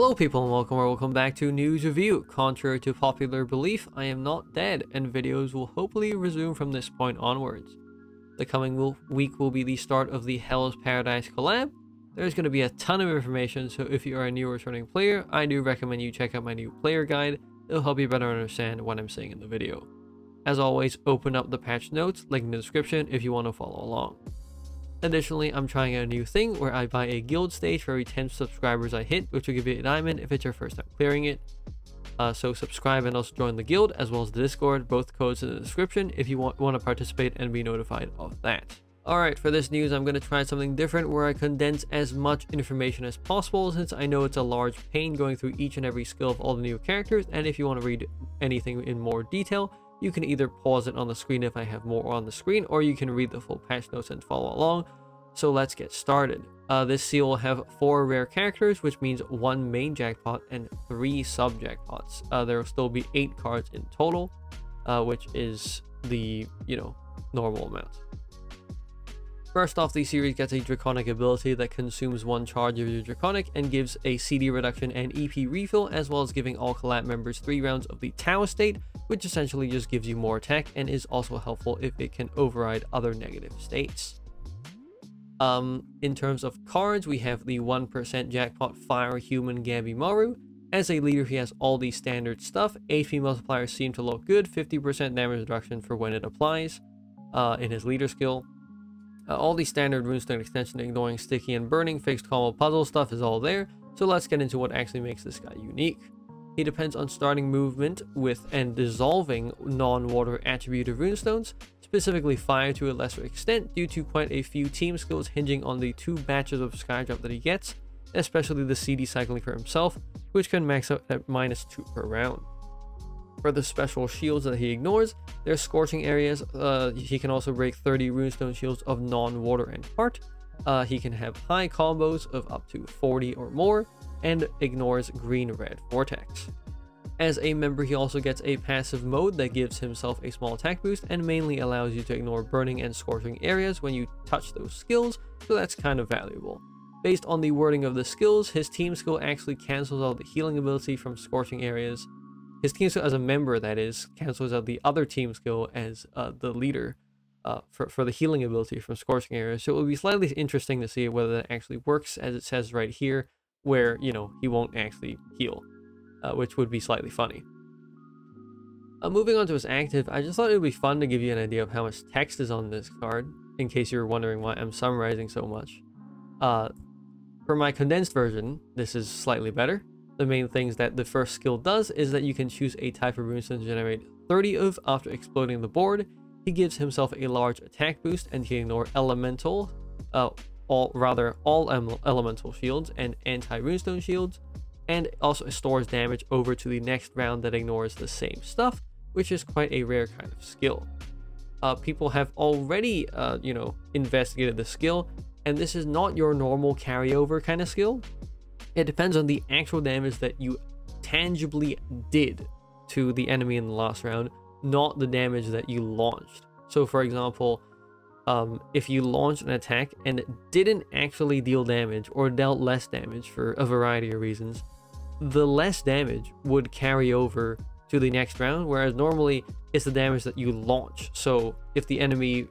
Hello people and welcome back to News Review. Contrary to popular belief, I am not dead and videos will hopefully resume from this point onwards. The coming week will be the start of the Hell's Paradise collab. There's going to be a ton of information, so if you are a new returning player, I do recommend you check out my new player guide. It'll help you better understand what I'm saying in the video. As always, open up the patch notes, link in the description if you want to follow along. Additionally, I'm trying out a new thing where I buy a guild stage for every 10 subscribers I hit, which will give you a diamond if it's your first time clearing it. So subscribe and also join the guild as well as the Discord, both codes in the description if you want to participate and be notified of that. Alright, for this news I'm going to try something different where I condense as much information as possible, since I know it's a large pain going through each and every skill of all the new characters, and if you want to read anything in more detail, you can either pause it on the screen if I have more on the screen, or you can read the full patch notes and follow along. So let's get started. This seal will have 4 rare characters, which means 1 main jackpot and 3 sub jackpots. There will still be 8 cards in total, which is the, normal amount. First off, the series gets a draconic ability that consumes 1 charge of your draconic and gives a CD reduction and EP refill, as well as giving all collab members 3 rounds of the Tau state, which essentially just gives you more attack and is also helpful if it can override other negative states. In terms of cards, we have the 1% jackpot Fire Human Gabimaru. As a leader, he has all the standard stuff. HP multipliers seem to look good, 50% damage reduction for when it applies in his leader skill. All the standard runestone extension, ignoring sticky and burning, fixed combo puzzle stuff is all there. So let's get into what actually makes this guy unique. He depends on starting movement with and dissolving non-water attributed runestones, specifically fire to a lesser extent due to quite a few team skills hinging on the 2 batches of skydrop that he gets, especially the CD cycling for himself, which can max out at -2 per round. For the special shields that he ignores, there's scorching areas. He can also break 30 runestone shields of non-water and heart. He can have high combos of up to 40 or more, and ignores green-red vortex. As a member, he also gets a passive mode that gives himself a small attack boost and mainly allows you to ignore burning and scorching areas when you touch those skills, so that's kind of valuable. Based on the wording of the skills, his team skill actually cancels out the healing ability from scorching areas. His team skill as a member, that is, cancels out the other team skill as the leader for the healing ability from scorching areas. So it will be slightly interesting to see whether that actually works, as it says right here, where, he won't actually heal, which would be slightly funny. Moving on to his active, I just thought it would be fun to give you an idea of how much text is on this card, in case you're wondering why I'm summarizing so much. For my condensed version, this is slightly better. The main things that the first skill does is that you can choose a type of runestone to generate 30 of after exploding the board. He gives himself a large attack boost and can ignore elemental, all elemental shields and anti-runestone shields, and also stores damage over to the next round that ignores the same stuff, which is quite a rare kind of skill. People have already, investigated the skill, and this is not your normal carryover kind of skill. It depends on the actual damage that you tangibly did to the enemy in the last round, not the damage that you launched. So for example, if you launched an attack and it didn't actually deal damage or dealt less damage for a variety of reasons, the less damage would carry over to the next round, whereas normally it's the damage that you launch. So if the enemy,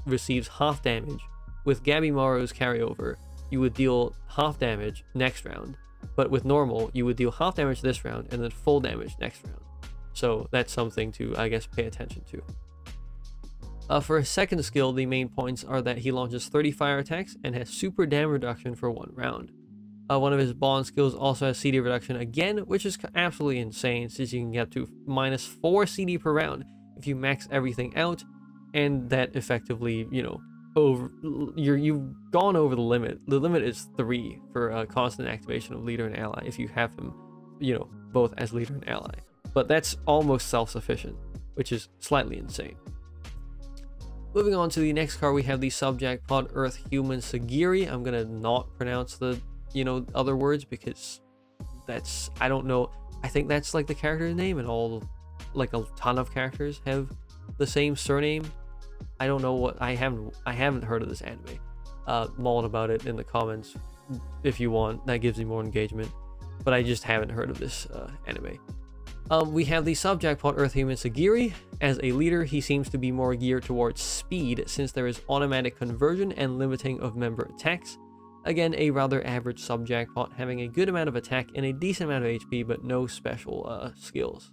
receives half damage, with Gabimaru's carryover, you would deal half damage next round, but with normal, you would deal half damage this round and then full damage next round. So that's something to, I guess, pay attention to. For his second skill, the main points are that he launches 30 fire attacks and has super damage reduction for 1 round. One of his bond skills also has CD reduction again, which is absolutely insane, since you can get to -4 CD per round if you max everything out, and that effectively, you've gone over the limit. The limit is 3 for constant activation of leader and ally if you have him, both as leader and ally. But that's almost self-sufficient, which is slightly insane. Moving on to the next card, we have the sub-jackpot Earth Human Sagiri. I'm gonna not pronounce the, other words because that's, I don't know. I think that's like the character's name, and like a ton of characters have the same surname. I don't know what, I haven't heard of this anime. Maul about it in the comments if you want. That gives me more engagement. but I just haven't heard of this anime. We have the sub-jackpot Earth Human Sagiri. As a leader, he seems to be more geared towards speed, since there is automatic conversion and limiting of member attacks. Again, a rather average sub-jackpot, having a good amount of attack and a decent amount of HP, but no special skills.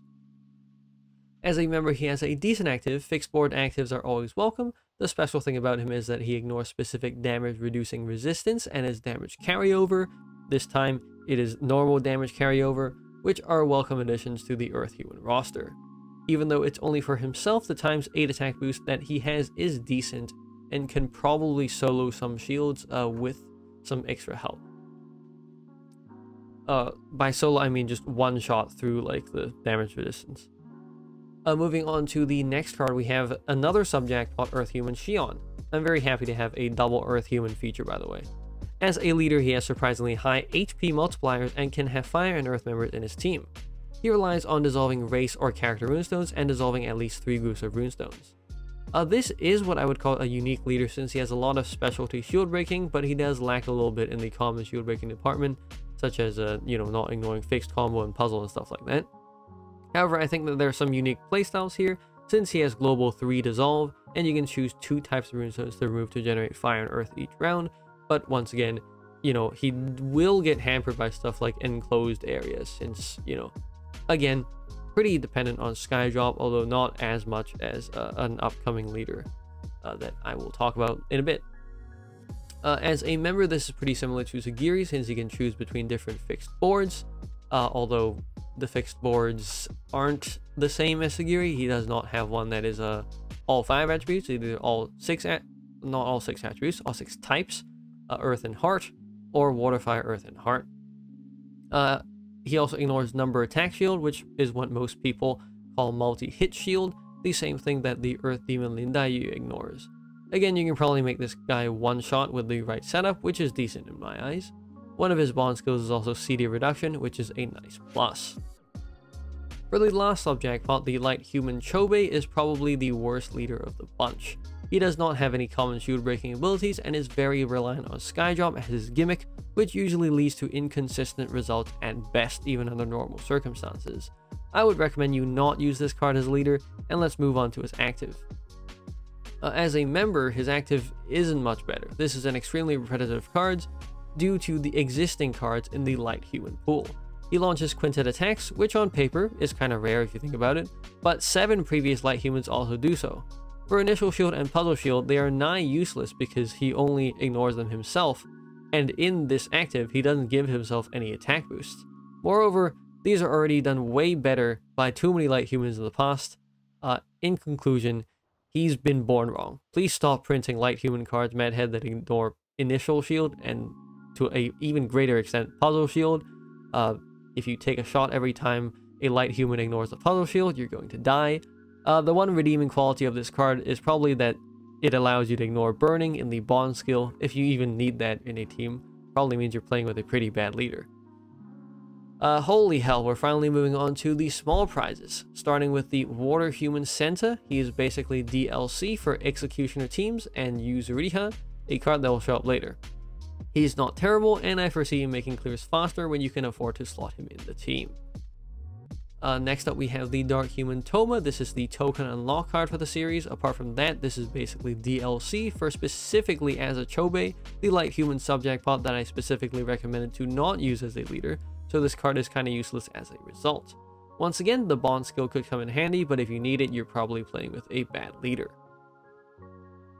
As a member, he has a decent active. Fixed board actives are always welcome. The special thing about him is that he ignores specific damage reducing resistance and his damage carryover. This time, it is normal damage carryover, which are welcome additions to the Earth Human roster. Even though it's only for himself, the ×8 attack boost that he has is decent and can probably solo some shields with some extra help. By solo, I mean just one shot through like the damage resistance. Moving on to the next card, we have another sub-jackpot Earth Human Xion. I'm very happy to have a double Earth Human feature, by the way. As a leader, he has surprisingly high HP multipliers and can have fire and earth members in his team. He relies on dissolving race or character runestones and dissolving at least 3 groups of runestones. This is what I would call a unique leader, since he has a lot of specialty shield breaking, but he does lack a little bit in the common shield breaking department, such as not ignoring fixed combo and puzzle and stuff like that. However, I think that there are some unique playstyles here, since he has global 3 dissolve, and you can choose 2 types of runestones to remove to generate fire and earth each round. But once again, he will get hampered by stuff like enclosed areas, since, again, pretty dependent on Skydrop, although not as much as an upcoming leader that I will talk about in a bit. As a member, this is pretty similar to Sagiri, since you can choose between different fixed boards, although the fixed boards aren't the same as Sagiri. He does not have one that is all 5 attributes, either all 6 not all 6 attributes, all 6 types, earth and heart, or water, fire, earth, and heart. He also ignores number attack shield, which is what most people call multi-hit shield, the same thing that the Earth Demon Lindayu ignores. Again, you can probably make this guy one shot with the right setup, which is decent in my eyes. One of his bond skills is also CD reduction, which is a nice plus. For the last sub-jackpot, the light human Chobe is probably the worst leader of the bunch. He does not have any common shield breaking abilities and is very reliant on Skydrop as his gimmick, which usually leads to inconsistent results at best, even under normal circumstances. I would recommend you not use this card as a leader, and let's move on to his active. As a member, his active isn't much better. This is an extremely repetitive card due to the existing cards in the light human pool. He launches quintet attacks, which on paper is kind of rare if you think about it, but 7 previous light humans also do so. For initial shield and puzzle shield, they are nigh useless because he only ignores them himself, and in this active, he doesn't give himself any attack boosts. Moreover, these are already done way better by too many light humans in the past. In conclusion, he's been born wrong. Please stop printing light human cards, Madhead, that ignore initial shield and to a even greater extent puzzle shield. If you take a shot every time a light human ignores the puzzle shield, you're going to die. The one redeeming quality of this card is probably that it allows you to ignore burning in the bond skill. If you even need that in a team, probably means you're playing with a pretty bad leader. Holy hell, we're finally moving on to the small prizes, starting with the Water Human Senta. He is basically DLC for Executioner teams, and Yuzuriha, a card that will show up later. He's not terrible, and I foresee him making clears faster when you can afford to slot him in the team. Next up, we have the Dark Human Toma. This is the token unlock card for the series. Apart from that, this is basically DLC for specifically as a Chobe, the light human sub-jackpot that I specifically recommended to not use as a leader, so this card is kind of useless as a result. Once again, the bond skill could come in handy, but if you need it, you're probably playing with a bad leader.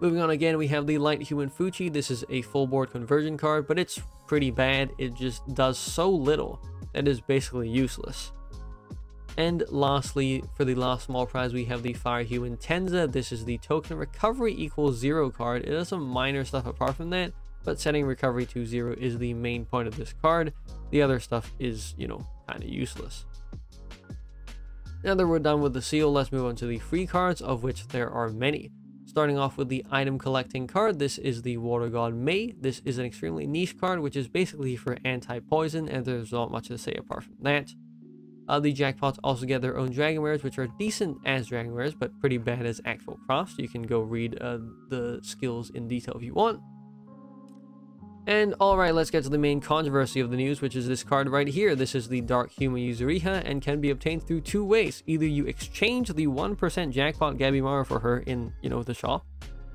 Moving on again, we have the Light Human Fuchi. This is a full board conversion card, but it's pretty bad. It just does so little that it is basically useless. And lastly, for the last small prize, we have the Fire Human Tenza. This is the token recovery equals 0 card. It does some minor stuff apart from that, but setting recovery to 0 is the main point of this card. The other stuff is, kind of useless. Now that we're done with the seal, let's move on to the free cards, of which there are many. Starting off with the item collecting card, this is the Water God Mei. This is an extremely niche card, which is basically for anti-poison, and there's not much to say apart from that. The jackpots also get their own dragon rares, which are decent as dragon rares, but pretty bad as actual crafts. You can go read the skills in detail if you want. And alright, let's get to the main controversy of the news, which is this card right here. This is the Dark Human Yuzuriha and can be obtained through two ways. Either you exchange the 1% jackpot Gabimaru for her in, the shop,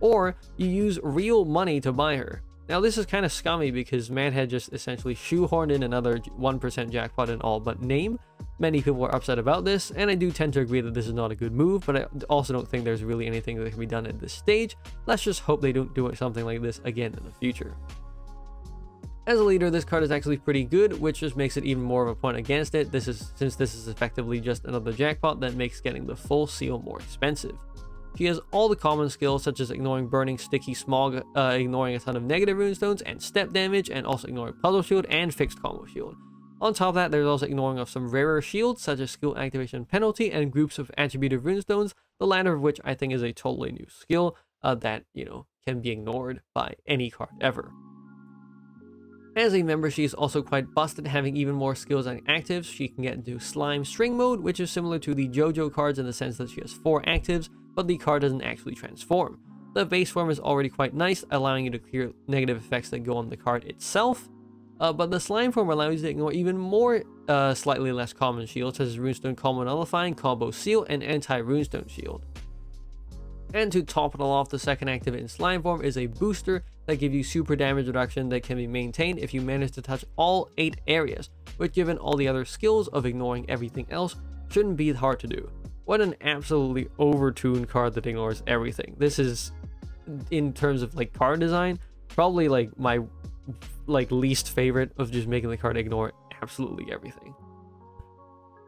or you use real money to buy her. Now this is kind of scummy because man had just essentially shoehorned in another 1% jackpot in all but name. Many people are upset about this, and I do tend to agree that this is not a good move, but I also don't think there's really anything that can be done at this stage. Let's just hope they don't do something like this again in the future. As a leader, this card is actually pretty good, which just makes it even more of a point against it. Since this is effectively just another jackpot that makes getting the full seal more expensive. She has all the common skills such as ignoring burning, sticky, smog, ignoring a ton of negative runestones and step damage, and also ignoring puzzle shield and fixed combo shield. On top of that, there's also ignoring of some rarer shields such as skill activation penalty and groups of attributed runestones, the latter of which I think is a totally new skill that, can be ignored by any card ever. As a member, she is also quite busted, having even more skills and actives. She can get into slime string mode, which is similar to the JoJo cards in the sense that she has 4 actives, but the card doesn't actually transform. The base form is already quite nice, allowing you to clear negative effects that go on the card itself, but the slime form allows you to ignore even more slightly less common shields, such as runestone combo nullifying, combo seal, and anti-runestone shield. And to top it all off, the second active in slime form is a booster that gives you super damage reduction that can be maintained if you manage to touch all 8 areas, which given all the other skills of ignoring everything else, shouldn't be hard to do. What an absolutely overtuned card that ignores everything. This is, in terms of card design, probably my least favorite of just making the card ignore absolutely everything.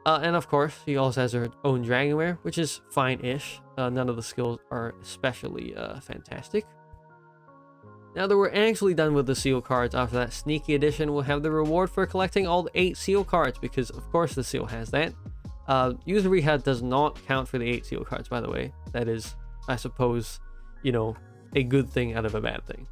And of course, she also has her own Dragonware, which is fine-ish. None of the skills are especially fantastic. Now that we're actually done with the seal cards, after that sneaky edition, we'll have the reward for collecting all 8 seal cards, because of course the seal has that. Yuzuriha does not count for the 8 seal cards, by the way. That is, I suppose, a good thing out of a bad thing.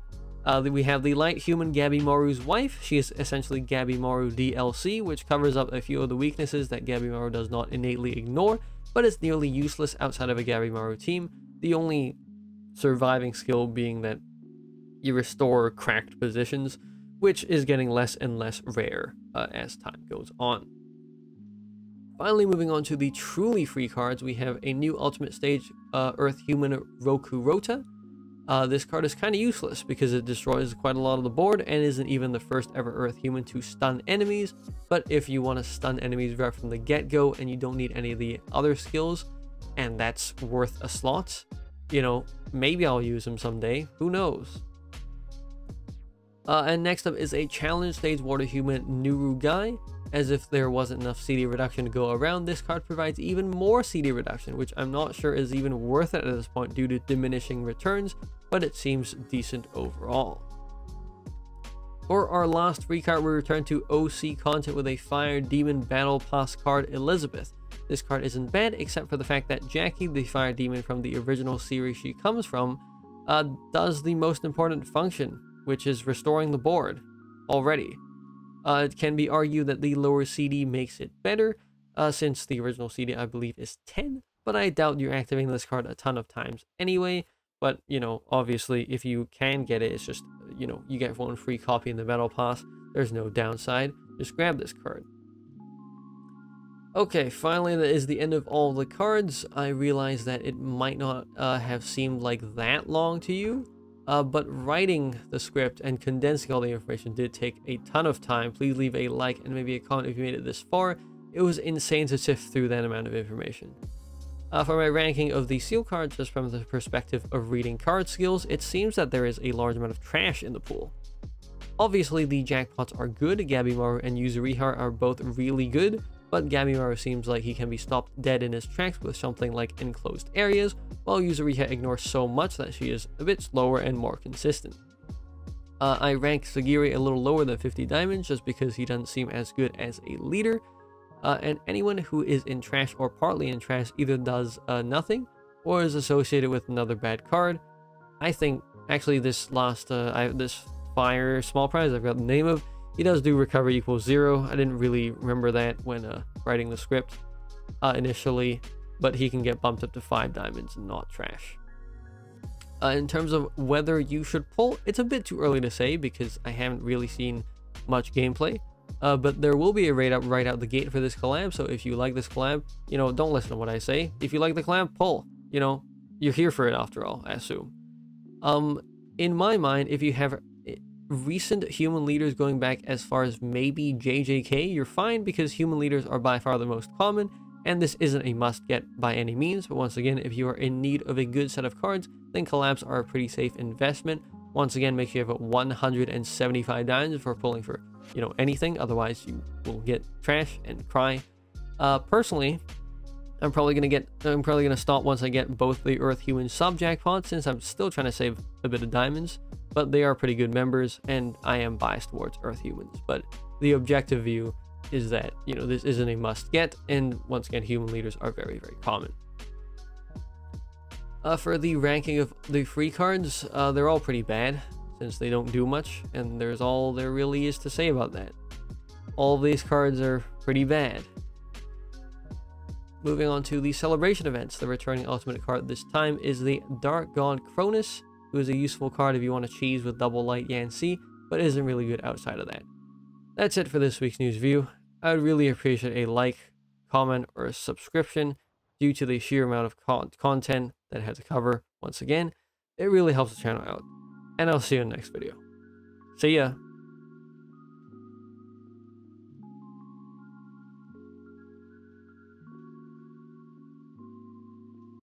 We have the light human Gabimaru's wife. She is essentially Gabimaru DLC, which covers up a few of the weaknesses that Gabimaru does not innately ignore, but is nearly useless outside of a Gabimaru team. The only surviving skill being that you restore cracked positions, which is getting less and less rare as time goes on. Finally, moving on to the truly free cards, we have a new ultimate stage, Earth Human Rokurota. This card is kind of useless because it destroys quite a lot of the board and isn't even the first ever Earth Human to stun enemies. But if you want to stun enemies right from the get-go and you don't need any of the other skills, and that's worth a slot, maybe I'll use him someday. Who knows? And next up is a challenge stage water human Nurugai. As if there wasn't enough CD reduction to go around, this card provides even more CD reduction, which I'm not sure is even worth it at this point due to diminishing returns, but it seems decent overall. For our last free card, we return to OC content with a Fire Demon Battle Pass card, Elizabeth. This card isn't bad, except for the fact that Jackie, the Fire Demon from the original series she comes from, does the most important function, which is restoring the board already. It can be argued that the lower CD makes it better, since the original CD I believe is 10, but I doubt you're activating this card a ton of times anyway. But, obviously if you can get it, it's just, you get one free copy in the Battle Pass. There's no downside. Just grab this card. Okay, finally that is the end of all the cards. I realize that it might not have seemed like that long to you. But writing the script and condensing all the information did take a ton of time. Please leave a like and maybe a comment if you made it this far. It was insane to sift through that amount of information. For my ranking of the seal cards, just from the perspective of reading card skills, it seems that there is a large amount of trash in the pool. Obviously, the jackpots are good. Gabimaru and Yuzuriha are both really good, but Gabimaru seems like he can be stopped dead in his tracks with something like enclosed areas, while Yuzuriha ignores so much that she is a bit slower and more consistent. I rank Sagiri a little lower than 50 diamonds just because he doesn't seem as good as a leader, and anyone who is in trash or partly in trash either does nothing or is associated with another bad card. I think actually this last this fire small prize I've got the name of, he does do recovery equals 0. I didn't really remember that when writing the script initially, but he can get bumped up to 5 diamonds and not trash. In terms of whether you should pull, it's a bit too early to say because I haven't really seen much gameplay. But there will be a raid up right out the gate for this collab, so if you like this collab, you know, don't listen to what I say. If you like the collab, pull. You know, you're here for it after all, I assume. In my mind, if you have recent human leaders going back as far as maybe JJK, you're fine because human leaders are by far the most common, and this isn't a must-get by any means. But once again, if you are in need of a good set of cards, then collabs are a pretty safe investment. Once again, make sure you have 175 dimes before pulling for, you know, anything. Otherwise, you will get trash and cry. Personally, I'm probably gonna stop once I get both the Earth Human sub jackpots, since I'm still trying to save a bit of diamonds. But they are pretty good members, and I am biased towards Earth Humans. But the objective view is that, you know, this isn't a must get, and once again, human leaders are very, very common. For the ranking of the free cards, they're all pretty bad, since they don't do much, and there's all there really is to say about that. All of these cards are pretty bad. Moving on to the celebration events, the returning ultimate card this time is the Dark God Cronus, who is a useful card if you want to cheese with double light Yancy, but isn't really good outside of that. That's it for this week's news review. I would really appreciate a like, comment, or a subscription due to the sheer amount of content that I had to cover. Once again, it really helps the channel out. And I'll see you in the next video. See ya!